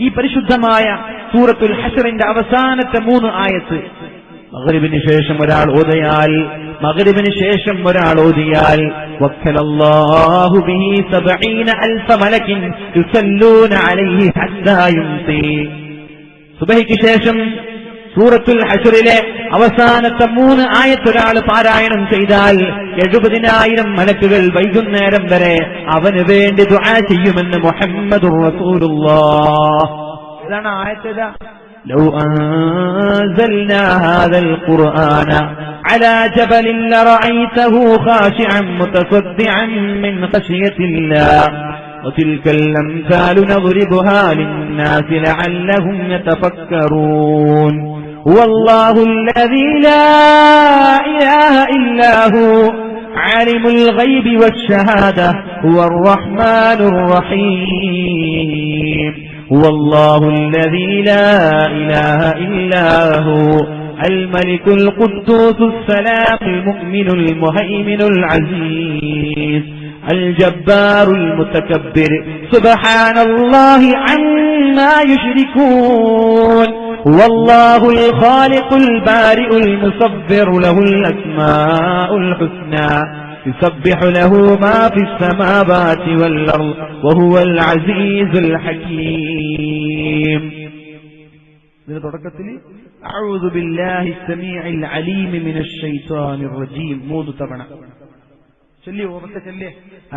ഈ പരിശുദ്ധമായ സൂറത്തുൽ ഹശ്റിന്റെ അവസാനത്തെ 3 ആയത്ത് മഗ്രിബിന് ശേഷം ഒരാൾ ഓതിയാൽ വക്കലല്ലാഹു ബിഹി 70000 മലക്കിൻ യുസല്ലൂന അലൈഹി ഹത്താ യുംസി. സുബഹിക്ക് ശേഷം സൂറത്തുൽ ഹശ്റിലെ അവസാനത്തെ 3 ആയത്ത് ഒരാൾ പാരായണം ചെയ്താൽ 70,000 മലക്കുകൾ വൈകുന്നേരം വരെ അവന് വേണ്ടി ദുആ ചെയ്യുമെന്ന് മുഹമ്മദുർ റസൂലുള്ളാഹ്. ഇതാണ് ആയത്ത്. ലൗ അൻസൽനാ ഹാദൽ ഖുർആന അലാ ജബലിൻ ലറഅയ്തഹു ഖാശിഅൻ മുതസദ്ദിഅൻ മിൻ ഖശിയത്തില്ലാഹ് وتلك الأمثال نضربها للناس لعلهم يتفكرون هو الله الذي لا إله إلا هو عالم الغيب والشهادة هو الرحمن الرحيم هو الله الذي لا إله إلا هو الملك القدوس السلام المؤمن المهيمن العزيز الجبار المتكبر سبحان الله عما يشركون هو الله الخالق البارئ المصور له الأسماء الحسنى يسبح له ما في السماوات والأرض وهو العزيز الحكيم. أعوذ بالله السميع العليم من الشيطان الرجيم. 3 തവണ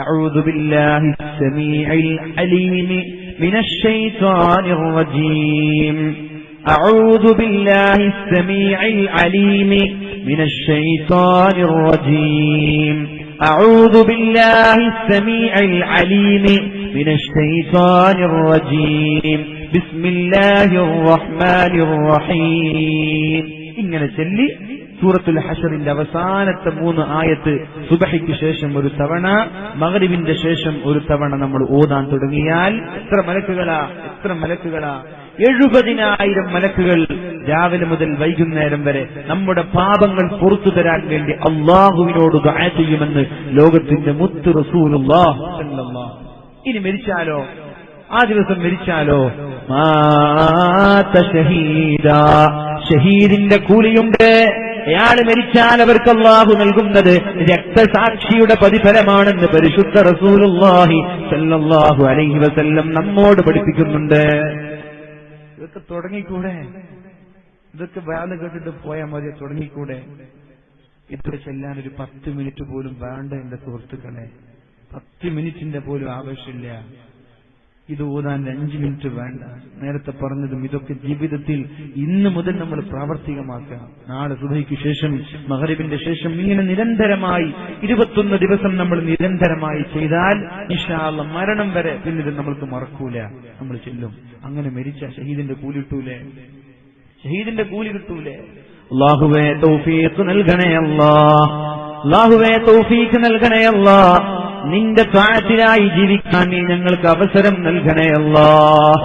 أعوذ بالله السميع العليم من الشيطان الرجيم أعوذ بالله السميع العليم من الشيطان الرجيم أعوذ بالله السميع العليم من الشيطان الرجيم بسم الله الرحمن الرحيم. ഇങ്ങനെ ചൊല്ലി സൂറത്തുൽ ഹശ്റിന്റെ അവസാനത്തെ 3 ആയത്ത് സുബഹിക്ക് ശേഷം 1 തവണ, മഗ്രിബിന്റെ ശേഷം 1 തവണ നമ്മൾ ഓതാൻ തുടങ്ങിയാൽ എത്ര മലക്കുകളാ 70,000 മലക്കുകൾ രാവിലെ മുതൽ വൈകുന്നേരം വരെ നമ്മുടെ പാപങ്ങൾ പുറത്തു തരാൻ വേണ്ടി അള്ളാഹുവിനോട് ദുആ ചെയ്യുമെന്ന് ലോകത്തിന്റെ മുത്ത് റസൂലുള്ളാഹി സ്വല്ലല്ലാഹു. ഇനി മരിച്ചാലോ, ആ ദിവസം മരിച്ചാലോ മാത ഷഹീദാ, ഷഹീദിന്റെ കൂലിയുണ്ട്. അയാൾ മരിച്ചാൽ അവർക്ക് അല്ലാഹു നൽകുന്നത് രക്തസാക്ഷിയുടെ പ്രതിഫലമാണെന്ന് പരിശുദ്ധ റസൂലുള്ളാഹി സ്വല്ലല്ലാഹു അലൈഹി വസല്ലം നമ്മോട് പഠിപ്പിക്കുന്നുണ്ട്. ഇതൊക്കെ തുടങ്ങിക്കൂടെ? ഇതൊക്കെ വേദ കേട്ടിട്ട് പോയാൽ മതി, തുടങ്ങിക്കൂടെ? ഇതൊക്കെ ചെല്ലാൻ ഒരു 10 മിനിറ്റ് പോലും വേണ്ട എന്റെ സുഹൃത്തുക്കളെ. 10 മിനിറ്റിന്റെ പോലും ആവശ്യമില്ല. ഇത് ഓതാൻ 5 മിനിറ്റ് വേണ്ട. നേരത്തെ പറഞ്ഞതും ഇതൊക്കെ ജീവിതത്തിൽ ഇന്ന് മുതൽ നമ്മൾ പ്രാവർത്തികമാക്കുക. നാളെ സുബഹിക്ക് ശേഷം, മഗ്രിബിന്റെ ശേഷം ഇങ്ങനെ നിരന്തരമായി 21 ദിവസം നമ്മൾ നിരന്തരമായി ചെയ്താൽ ഇൻഷാ അല്ലാഹ് മരണം വരെ പിന്നീട് നമ്മൾക്ക് മറക്കൂല, നമ്മൾ ചെല്ലും. അങ്ങനെ മരിച്ച ഷഹീദിന്റെ കൂലി കിട്ടൂലേ? ഷഹീദിന്റെ കൂലി കിട്ടൂലേ? അല്ലാഹുവേ തൗഫീഖ് നൽകണേ അല്ലാഹ്, അല്ലാഹുവേ തൗഫീഖ് നൽകണേ അല്ലാഹ്. നിന്റെ ത്വാഅത്തിലായി ജീവിക്കാൻ നീ ഞങ്ങൾക്ക് അവസരം നൽകണേ അല്ലാഹ്.